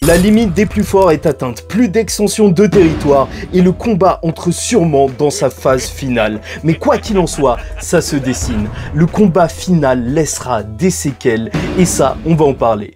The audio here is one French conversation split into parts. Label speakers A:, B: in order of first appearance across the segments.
A: La limite des plus forts est atteinte, plus d'extension de territoire et le combat entre sûrement dans sa phase finale. Mais quoi qu'il en soit, ça se dessine. Le combat final laissera des séquelles et ça, on va en parler.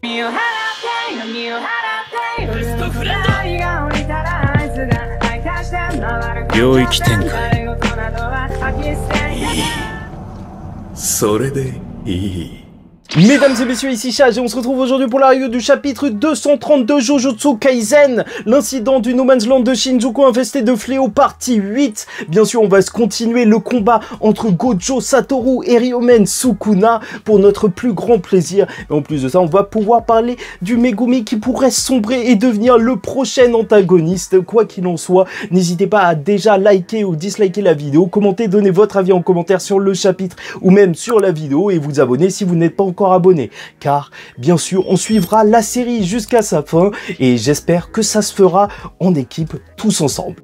A: Mesdames et messieurs, ici Chage et on se retrouve aujourd'hui pour la review du chapitre 230 de Jujutsu Kaisen, l'incident du No Man's Land de Shinjuku infesté de fléaux, partie 8. Bien sûr, on va se continuer le combat entre Gojo Satoru et Ryomen Sukuna pour notre plus grand plaisir. Et en plus de ça, on va pouvoir parler du Megumi qui pourrait sombrer et devenir le prochain antagoniste. Quoi qu'il en soit, n'hésitez pas à déjà liker ou disliker la vidéo, commenter, donner votre avis en commentaire sur le chapitre ou même sur la vidéo et vous abonner si vous n'êtes pas encore abonné, car bien sûr on suivra la série jusqu'à sa fin et j'espère que ça se fera en équipe tous ensemble.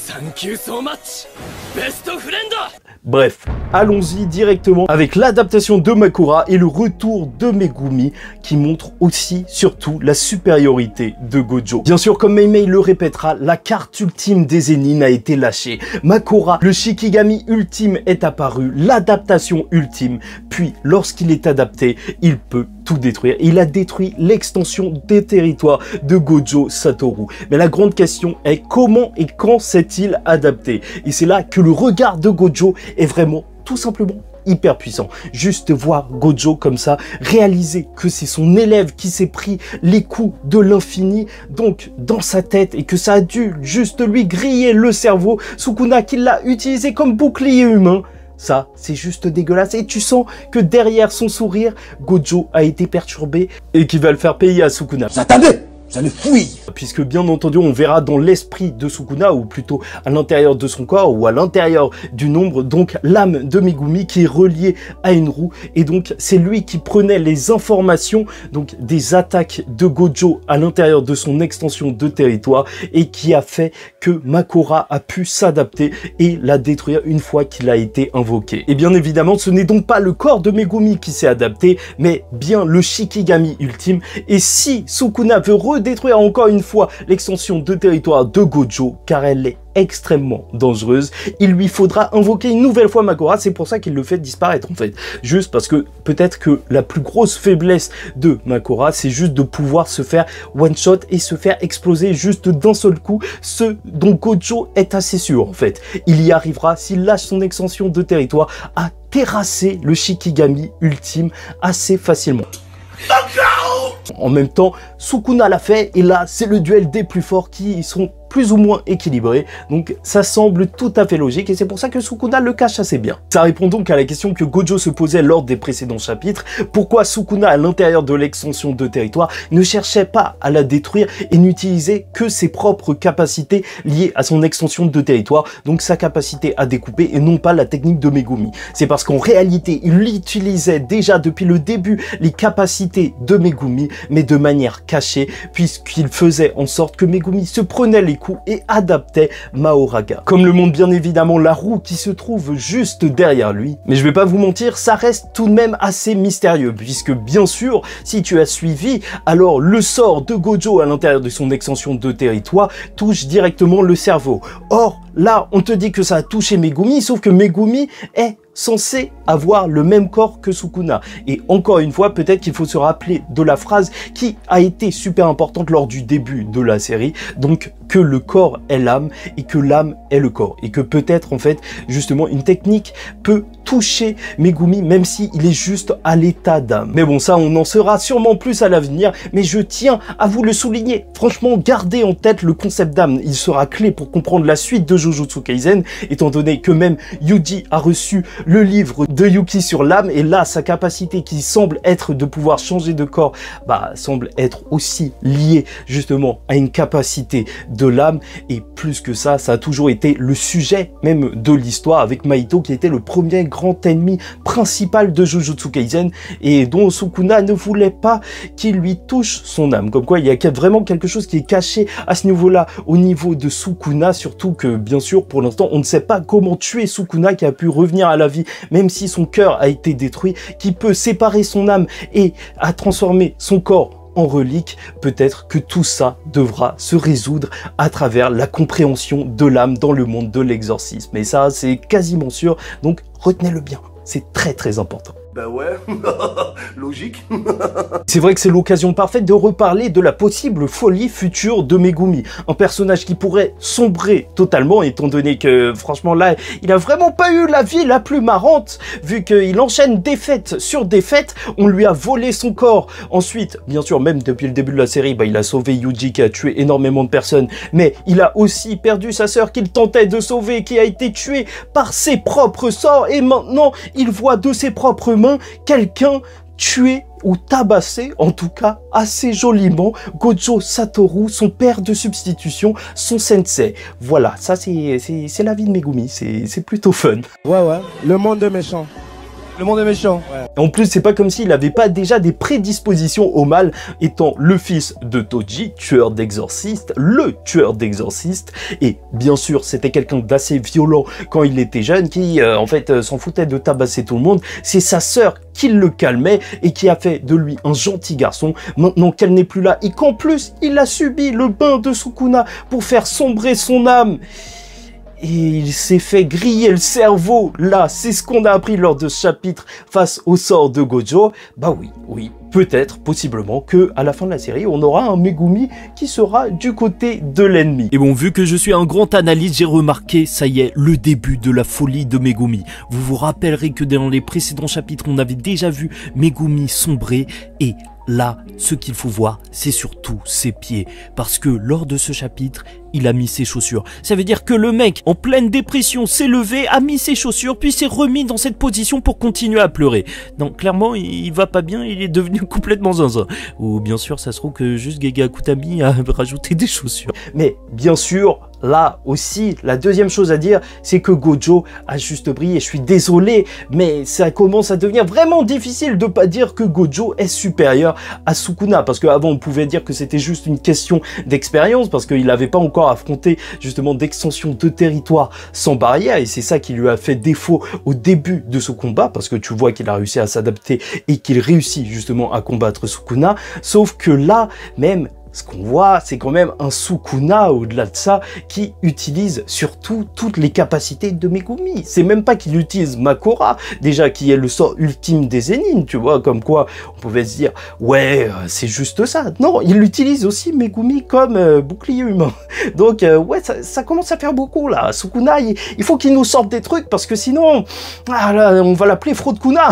A: Thank you so much, best friend. Bref, allons-y directement avec l'adaptation de Makura et le retour de Megumi qui montre aussi surtout la supériorité de Gojo. Bien sûr, comme Meimei le répétera, la carte ultime des Zenin a été lâchée. Makura, le Shikigami ultime est apparu, l'adaptation ultime, puis lorsqu'il est adapté, il peut tout détruire. Il a détruit l'extension des territoires de Gojo Satoru. Mais la grande question est comment et quand s'est-il adapté? Et c'est là que le regard de Gojo est vraiment tout simplement hyper puissant. Juste voir Gojo comme ça, réaliser que c'est son élève qui s'est pris les coups de l'infini, donc dans sa tête, et que ça a dû juste lui griller le cerveau. Sukuna qui l'a utilisé comme bouclier humain. Ça, c'est juste dégueulasse. Et tu sens que derrière son sourire, Gojo a été perturbé et qu'il va le faire payer à Sukuna.
B: Attendez, ça le fouille.
A: Puisque bien entendu, on verra dans l'esprit de Sukuna, ou plutôt à l'intérieur de son corps, ou à l'intérieur du nombre, donc l'âme de Megumi qui est reliée à une roue. Et donc, c'est lui qui prenait les informations donc des attaques de Gojo à l'intérieur de son extension de territoire et qui a fait que Makura a pu s'adapter et la détruire une fois qu'il a été invoqué. Et bien évidemment, ce n'est donc pas le corps de Megumi qui s'est adapté, mais bien le Shikigami ultime. Et si Sukuna veut redétruire encore une fois l'extension de territoire de Gojo, car elle est extrêmement dangereuse, il lui faudra invoquer une nouvelle fois Makura. C'est pour ça qu'il le fait disparaître en fait, juste parce que peut-être que la plus grosse faiblesse de Makura, c'est juste de pouvoir se faire one shot et se faire exploser juste d'un seul coup, ce dont Gojo est assez sûr en fait. Il y arrivera s'il lâche son extension de territoire à terrasser le Shikigami ultime assez facilement. En même temps, Sukuna l'a fait et là, c'est le duel des plus forts qui sont plus ou moins équilibrés, donc ça semble tout à fait logique et c'est pour ça que Sukuna le cache assez bien. Ça répond donc à la question que Gojo se posait lors des précédents chapitres, pourquoi Sukuna à l'intérieur de l'extension de territoire ne cherchait pas à la détruire et n'utilisait que ses propres capacités liées à son extension de territoire, donc sa capacité à découper et non pas la technique de Megumi. C'est parce qu'en réalité, il utilisait déjà depuis le début les capacités de Megumi, mais de manière cachée, puisqu'il faisait en sorte que Megumi se prenait les coups et adaptait Mahoraga. Comme le montre bien évidemment la roue qui se trouve juste derrière lui. Mais je vais pas vous mentir, ça reste tout de même assez mystérieux, puisque bien sûr, si tu as suivi, alors le sort de Gojo à l'intérieur de son extension de territoire touche directement le cerveau. Or, là, on te dit que ça a touché Megumi, sauf que Megumi est censé avoir le même corps que Sukuna. Et encore une fois, peut-être qu'il faut se rappeler de la phrase qui a été super importante lors du début de la série, donc que le corps est l'âme et que l'âme est le corps. Et que peut-être en fait, justement, une technique peut toucher Megumi même s'il est juste à l'état d'âme. Mais bon, ça, on en saura sûrement plus à l'avenir, mais je tiens à vous le souligner. Franchement, gardez en tête le concept d'âme. Il sera clé pour comprendre la suite de Jujutsu Kaisen, étant donné que même Yuji a reçu le livre de Yuki sur l'âme, et là, sa capacité qui semble être de pouvoir changer de corps, semble être aussi liée justement à une capacité de l'âme, et plus que ça, ça a toujours été le sujet même de l'histoire avec Mahito qui était le premier grand ennemi principal de Jujutsu Kaisen et dont Sukuna ne voulait pas qu'il lui touche son âme. Comme quoi, il y a vraiment quelque chose qui est caché à ce niveau-là, au niveau de Sukuna, surtout que bien sûr, pour l'instant, on ne sait pas comment tuer Sukuna qui a pu revenir à la vie, même si son cœur a été détruit, qui peut séparer son âme et a transformé son corps en relique. Peut-être que tout ça devra se résoudre à travers la compréhension de l'âme dans le monde de l'exorcisme. Et ça, c'est quasiment sûr, donc retenez-le bien, c'est très très important.
B: Ben ouais, logique.
A: C'est vrai que c'est l'occasion parfaite de reparler de la possible folie future de Megumi. Un personnage qui pourrait sombrer totalement, étant donné que, franchement, là, il a vraiment pas eu la vie la plus marrante, vu qu'il enchaîne défaite sur défaite, on lui a volé son corps. Ensuite, bien sûr, même depuis le début de la série, il a sauvé Yuji qui a tué énormément de personnes, mais il a aussi perdu sa sœur qu'il tentait de sauver, qui a été tuée par ses propres sorts, et maintenant, il voit de ses propres mains quelqu'un tué ou tabassé, en tout cas assez joliment, Gojo Satoru, son père de substitution, son sensei. Voilà, ça c'est la vie de Megumi, c'est plutôt fun.
C: Ouais, le monde est méchant. Le monde est méchant. Ouais.
A: En plus, c'est pas comme s'il n'avait pas déjà des prédispositions au mal, étant le fils de Toji, tueur d'exorcistes, le tueur d'exorcistes, et bien sûr, c'était quelqu'un d'assez violent quand il était jeune, qui en fait s'en foutait de tabasser tout le monde. C'est sa sœur qui le calmait et qui a fait de lui un gentil garçon. Maintenant qu'elle n'est plus là et qu'en plus, il a subi le bain de Sukuna pour faire sombrer son âme, et il s'est fait griller le cerveau. Là, c'est ce qu'on a appris lors de ce chapitre face au sort de Gojo. Bah oui, peut-être, possiblement, que à la fin de la série, on aura un Megumi qui sera du côté de l'ennemi. Et bon, vu que je suis un grand analyste, j'ai remarqué, ça y est, le début de la folie de Megumi. Vous vous rappellerez que dans les précédents chapitres, on avait déjà vu Megumi sombrer, et là, ce qu'il faut voir, c'est surtout ses pieds. Parce que lors de ce chapitre, il a mis ses chaussures. Ça veut dire que le mec, en pleine dépression, s'est levé, a mis ses chaussures, puis s'est remis dans cette position pour continuer à pleurer. Donc clairement, il va pas bien, il est devenu complètement zinzin. Ou bien sûr, ça se trouve que juste Gege Akutami a rajouté des chaussures. Mais bien sûr, là aussi, la deuxième chose à dire, c'est que Gojo a juste brillé. Je suis désolé, mais ça commence à devenir vraiment difficile de pas dire que Gojo est supérieur à Sukuna. Parce qu'avant, on pouvait dire que c'était juste une question d'expérience, parce qu'il n'avait pas encore affronté justement d'extension de territoire sans barrière, et c'est ça qui lui a fait défaut au début de ce combat, parce que tu vois qu'il a réussi à s'adapter et qu'il réussit justement à combattre Sukuna. Sauf que là, même, ce qu'on voit, c'est quand même un Sukuna, au-delà de ça, qui utilise surtout toutes les capacités de Megumi. C'est même pas qu'il utilise Makora, déjà qui est le sort ultime des Zenin, tu vois, comme quoi on pouvait se dire, ouais, c'est juste ça. Non, il utilise aussi Megumi comme bouclier humain. Donc, ouais, ça commence à faire beaucoup, là. Sukuna, il faut qu'il nous sorte des trucs, parce que sinon, ah, là, on va l'appeler Fraude Kuna.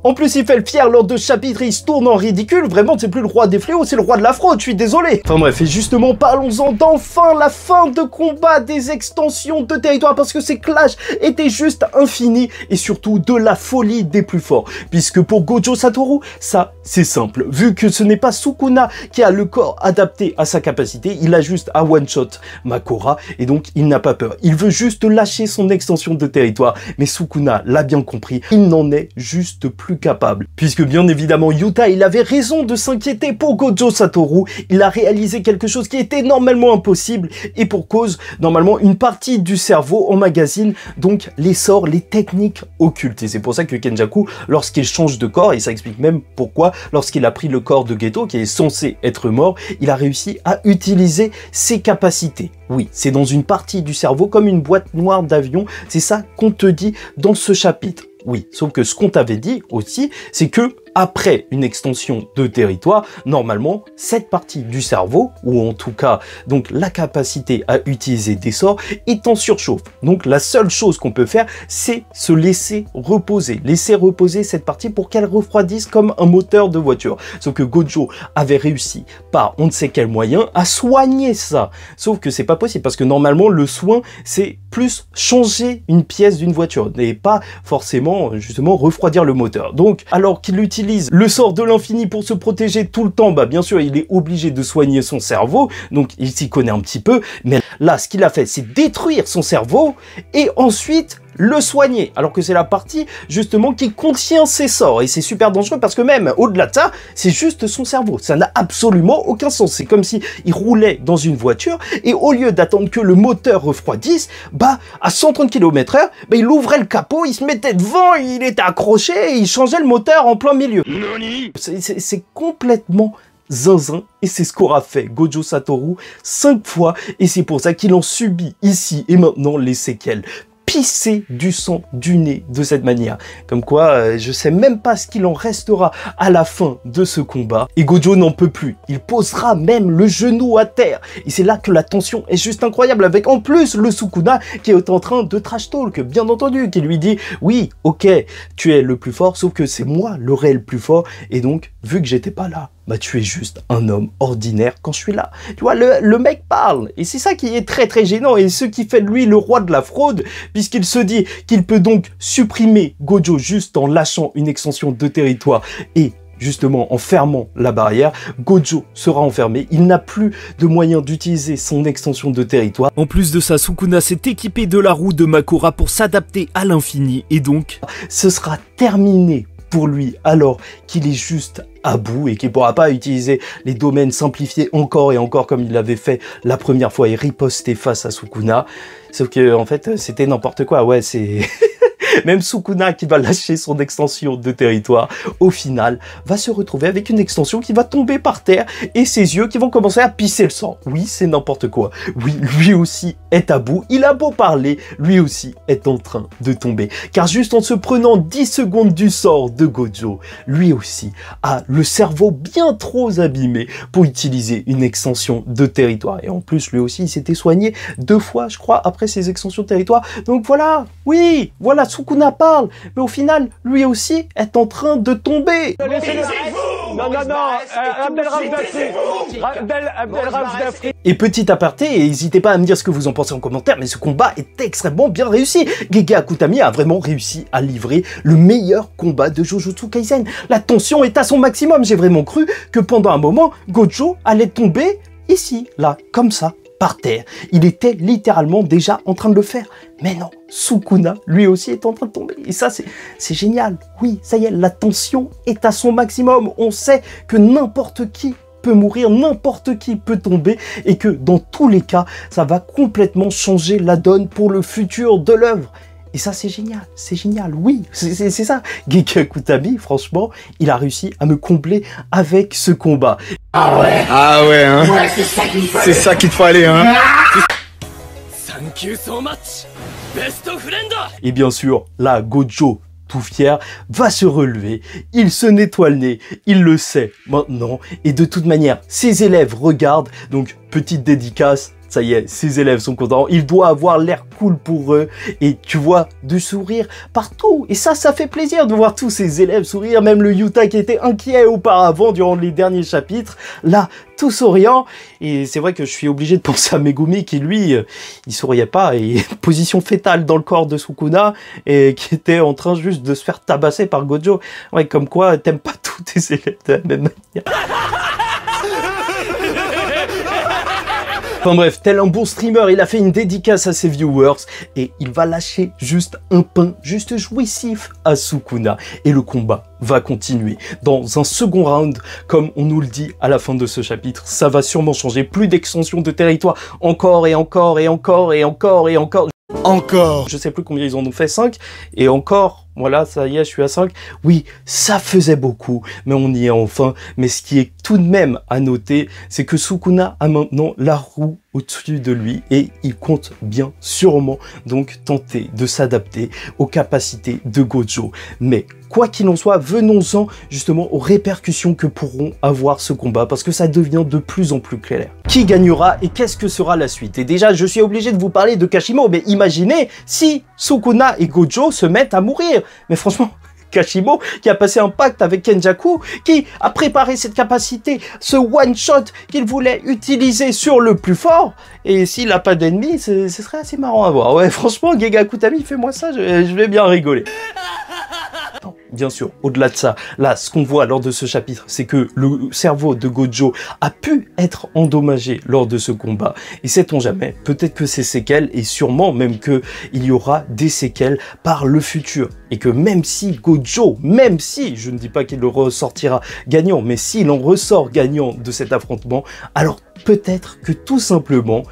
A: En plus, il fait le fier lors de ce chapitre et il se tourne en ridicule. Vraiment, c'est plus le roi des fléaux, c'est le roi de la fraude, je suis désolé. Enfin bref, et justement, parlons-en d'enfin la fin de combat des extensions de territoire, parce que ces clashs étaient juste infinis, et surtout de la folie des plus forts. Puisque pour Gojo Satoru, ça, c'est simple. Vu que ce n'est pas Sukuna qui a le corps adapté à sa capacité, il a juste à one-shot Makora, et donc il n'a pas peur. Il veut juste lâcher son extension de territoire, mais Sukuna l'a bien compris, il n'en est juste plus capable. Puisque bien évidemment Yuta, il avait raison de s'inquiéter pour Gojo Satoru, il a réalisé quelque chose qui était normalement impossible, et pour cause, normalement une partie du cerveau emmagasine donc les sorts, les techniques occultes. Et c'est pour ça que Kenjaku, lorsqu'il change de corps, et ça explique même pourquoi, lorsqu'il a pris le corps de Geto, qui est censé être mort, il a réussi à utiliser ses capacités. Oui, c'est dans une partie du cerveau, comme une boîte noire d'avion, c'est ça qu'on te dit dans ce chapitre. Oui, sauf que ce qu'on t'avait dit aussi, c'est que après une extension de territoire, normalement, cette partie du cerveau, ou en tout cas, donc la capacité à utiliser des sorts, est en surchauffe. Donc la seule chose qu'on peut faire, c'est se laisser reposer cette partie pour qu'elle refroidisse comme un moteur de voiture. Sauf que Gojo avait réussi, par on ne sait quel moyen, à soigner ça. Sauf que c'est pas possible, parce que normalement, le soin, c'est plus changer une pièce d'une voiture, et pas forcément, justement, refroidir le moteur. Donc, alors qu'il utilise le sort de l'infini pour se protéger tout le temps, bah bien sûr, il est obligé de soigner son cerveau, donc il s'y connaît un petit peu, mais là, ce qu'il a fait, c'est détruire son cerveau, et ensuite le soigner, alors que c'est la partie justement qui contient ses sorts, et c'est super dangereux parce que même au-delà de ça, c'est juste son cerveau, ça n'a absolument aucun sens, c'est comme si il roulait dans une voiture, et au lieu d'attendre que le moteur refroidisse, bah à 130 km/h, bah, il ouvrait le capot, il se mettait devant, il était accroché, et il changeait le moteur en plein milieu. C'est complètement zinzin, et c'est ce qu'aura fait Gojo Satoru 5 fois, et c'est pour ça qu'il en subit ici et maintenant les séquelles. Pisser du sang du nez de cette manière. Comme quoi, je sais même pas ce qu'il en restera à la fin de ce combat. Et Gojo n'en peut plus. Il posera même le genou à terre. Et c'est là que la tension est juste incroyable, avec en plus le Sukuna qui est en train de trash talk, bien entendu, qui lui dit « Oui, ok, tu es le plus fort, sauf que c'est moi le réel plus fort. Et donc, vu que j'étais pas là, bah tu es juste un homme ordinaire quand je suis là. » Tu vois, le mec parle. Et c'est ça qui est très très gênant, et ce qui fait de lui le roi de la fraude, puisqu'il se dit qu'il peut donc supprimer Gojo juste en lâchant une extension de territoire et justement en fermant la barrière. Gojo sera enfermé, il n'a plus de moyen d'utiliser son extension de territoire. En plus de ça, Sukuna s'est équipé de la roue de Makora pour s'adapter à l'infini, et donc ce sera terminé pour lui alors qu'il est juste à bout et qu'il ne pourra pas utiliser les domaines simplifiés encore et encore comme il l'avait fait la première fois et riposter face à Sukuna. Sauf que en fait c'était n'importe quoi, ouais, c'est... Même Sukuna qui va lâcher son extension de territoire, au final, va se retrouver avec une extension qui va tomber par terre et ses yeux qui vont commencer à pisser le sang. Oui, c'est n'importe quoi. Oui, lui aussi est à bout. Il a beau parler, lui aussi est en train de tomber. Car juste en se prenant 10 secondes du sort de Gojo, lui aussi a le cerveau bien trop abîmé pour utiliser une extension de territoire. Et en plus, lui aussi, il s'était soigné 2 fois, je crois, après ses extensions de territoire. Donc voilà, oui, voilà, Sukuna parle, mais au final, lui aussi est en train de tomber. Et petit aparté, et n'hésitez pas à me dire ce que vous en pensez en commentaire, mais ce combat est extrêmement bien réussi. Gege Akutami a vraiment réussi à livrer le meilleur combat de Jujutsu Kaisen. La tension est à son maximum. J'ai vraiment cru que pendant un moment, Gojo allait tomber ici, là, comme ça, par terre. Il était littéralement déjà en train de le faire. Mais non, Sukuna, lui aussi, est en train de tomber. Et ça, c'est génial. Oui, ça y est, la tension est à son maximum. On sait que n'importe qui peut mourir, n'importe qui peut tomber, et que dans tous les cas, ça va complètement changer la donne pour le futur de l'œuvre. Et ça, c'est génial, oui, c'est ça. Gege Akutami, franchement, il a réussi à me combler avec ce combat.
C: Ah ouais, hein. Ouais, c'est ça qu'il te fallait, hein.
D: Thank you so much, best friend.
A: Et bien sûr, là, Gojo, tout fier, va se relever, il se nettoie le nez, il le sait maintenant, et de toute manière, ses élèves regardent, donc petite dédicace. Ça y est, ses élèves sont contents, il doit avoir l'air cool pour eux, et tu vois du sourire partout. Et ça fait plaisir de voir tous ces élèves sourire, même le Yuta qui était inquiet auparavant durant les derniers chapitres, là, tout souriant. Et c'est vrai que je suis obligé de penser à Megumi qui, lui, il souriait pas, et position fétale dans le corps de Sukuna, et qui était en train juste de se faire tabasser par Gojo. Ouais, comme quoi, t'aimes pas tous tes élèves de la même manière. Enfin bref, tel un bon streamer, il a fait une dédicace à ses viewers et il va lâcher juste un pain, juste jouissif à Sukuna. Et le combat va continuer dans un second round, comme on nous le dit à la fin de ce chapitre. Ça va sûrement changer, plus d'extension de territoire, encore et encore et encore et encore et encore.
C: Encore.
A: Je sais plus combien ils en ont fait, 5, et encore, voilà, ça y est, je suis à 5. Oui, ça faisait beaucoup, mais on y est enfin. Mais ce qui est tout de même à noter, c'est que Sukuna a maintenant la roue au-dessus de lui, et il compte bien sûrement donc tenter de s'adapter aux capacités de Gojo. Mais quoi qu'il en soit, venons-en justement aux répercussions que pourront avoir ce combat, parce que ça devient de plus en plus clair. Qui gagnera et qu'est-ce que sera la suite? Et déjà, je suis obligé de vous parler de Kashimo, mais imaginez si Sukuna et Gojo se mettent à mourir. Mais franchement, Kashimo, qui a passé un pacte avec Kenjaku, qui a préparé cette capacité, ce one-shot qu'il voulait utiliser sur le plus fort, et s'il n'a pas d'ennemi, ce serait assez marrant à voir. Ouais, franchement, Gege Akutami, fais-moi ça, je vais bien rigoler. Non, bien sûr, au-delà de ça, là, ce qu'on voit lors de ce chapitre, c'est que le cerveau de Gojo a pu être endommagé lors de ce combat. Et sait-on jamais, peut-être que ces séquelles, et sûrement même qu'il y aura des séquelles par le futur. Et que même si Gojo, même si, je ne dis pas qu'il ressortira gagnant, mais s'il en ressort gagnant de cet affrontement, alors peut-être que tout simplement,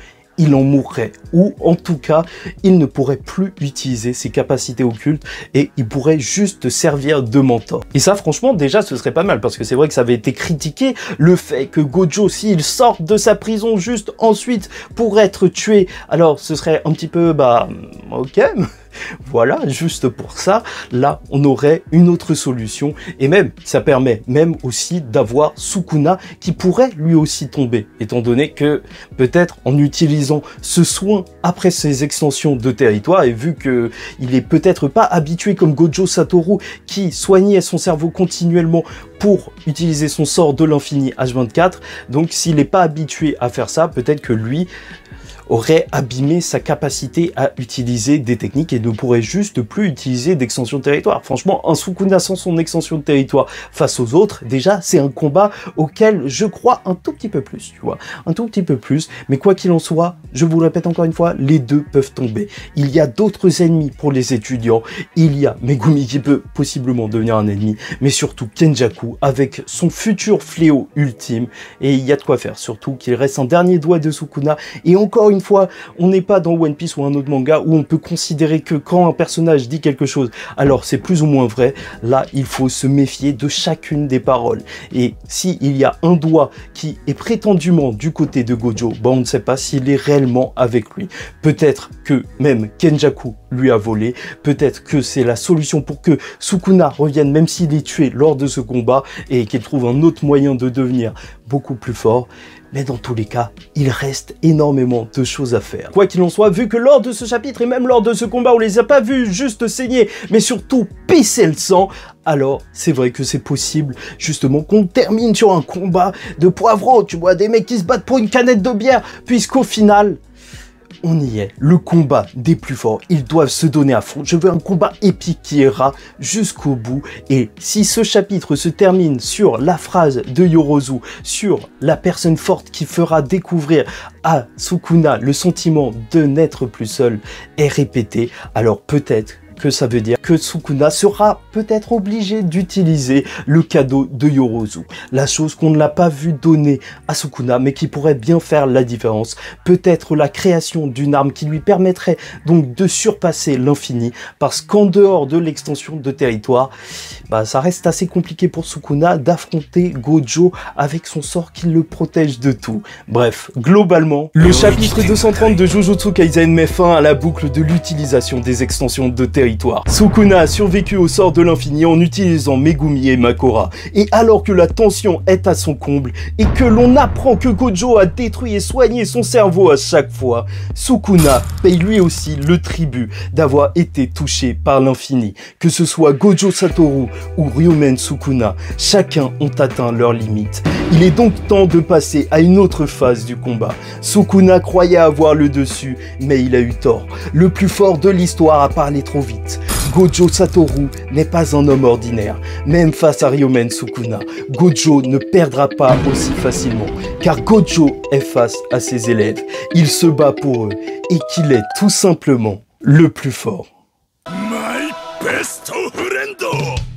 A: il en mourrait, ou en tout cas, il ne pourrait plus utiliser ses capacités occultes et il pourrait juste servir de mentor. Et ça, franchement, déjà, ce serait pas mal, parce que c'est vrai que ça avait été critiqué, le fait que Gojo, s'il sort de sa prison juste ensuite pour être tué, alors ce serait un petit peu, ok, voilà, juste pour ça, là, on aurait une autre solution. Et même, ça permet même aussi d'avoir Sukuna qui pourrait lui aussi tomber, étant donné que peut-être en utilisant ce soin après ses extensions de territoire, et vu que il est peut-être pas habitué comme Gojo Satoru qui soignait son cerveau continuellement pour utiliser son sort de l'infini H24, donc s'il n'est pas habitué à faire ça, peut-être que lui aurait abîmé sa capacité à utiliser des techniques et ne pourrait juste plus utiliser d'extension de territoire. Franchement, un Sukuna sans son extension de territoire face aux autres, déjà, c'est un combat auquel je crois un tout petit peu plus, tu vois, un tout petit peu plus, mais quoi qu'il en soit, je vous le répète encore une fois, les deux peuvent tomber. Il y a d'autres ennemis pour les étudiants, il y a Megumi qui peut possiblement devenir un ennemi, mais surtout Kenjaku avec son futur fléau ultime, et il y a de quoi faire, surtout qu'il reste un dernier doigt de Sukuna, et encore une fois, on n'est pas dans One Piece ou un autre manga où on peut considérer que quand un personnage dit quelque chose, alors c'est plus ou moins vrai. Là, il faut se méfier de chacune des paroles. Et s'il y a un doigt qui est prétendument du côté de Gojo, on ne sait pas s'il est réellement avec lui. Peut-être que même Kenjaku lui a volé, peut-être que c'est la solution pour que Sukuna revienne même s'il est tué lors de ce combat et qu'il trouve un autre moyen de devenir beaucoup plus fort. Mais dans tous les cas, il reste énormément de choses à faire. Quoi qu'il en soit, vu que lors de ce chapitre et même lors de ce combat, on les a pas vus juste saigner, mais surtout pisser le sang, alors c'est vrai que c'est possible justement qu'on termine sur un combat de poivreaux, tu vois, des mecs qui se battent pour une canette de bière, puisqu'au final, on y est, le combat des plus forts, ils doivent se donner à fond. Je veux un combat épique qui ira jusqu'au bout. Et si ce chapitre se termine sur la phrase de Yorozu, sur la personne forte qui fera découvrir à Sukuna le sentiment de n'être plus seul, est répété, alors peut-être que ça veut dire que Sukuna sera peut-être obligé d'utiliser le cadeau de Yorozu. La chose qu'on ne l'a pas vu donner à Sukuna, mais qui pourrait bien faire la différence. Peut-être la création d'une arme qui lui permettrait donc de surpasser l'infini, parce qu'en dehors de l'extension de territoire, ça reste assez compliqué pour Sukuna d'affronter Gojo avec son sort qui le protège de tout. Bref, globalement, le chapitre 230 de Jujutsu Kaisen met fin à la boucle de l'utilisation des extensions de territoire. Sukuna a survécu au sort de l'infini en utilisant Megumi et Makora. Et alors que la tension est à son comble et que l'on apprend que Gojo a détruit et soigné son cerveau à chaque fois, Sukuna paye lui aussi le tribut d'avoir été touché par l'infini. Que ce soit Gojo Satoru ou Ryumen Sukuna, chacun ont atteint leurs limites. Il est donc temps de passer à une autre phase du combat. Sukuna croyait avoir le dessus, mais il a eu tort. Le plus fort de l'histoire a parlé trop vite. Gojo Satoru n'est pas un homme ordinaire. Même face à Ryumen Sukuna, Gojo ne perdra pas aussi facilement, car Gojo est face à ses élèves. Il se bat pour eux et qu'il est tout simplement le plus fort.
D: My best friend!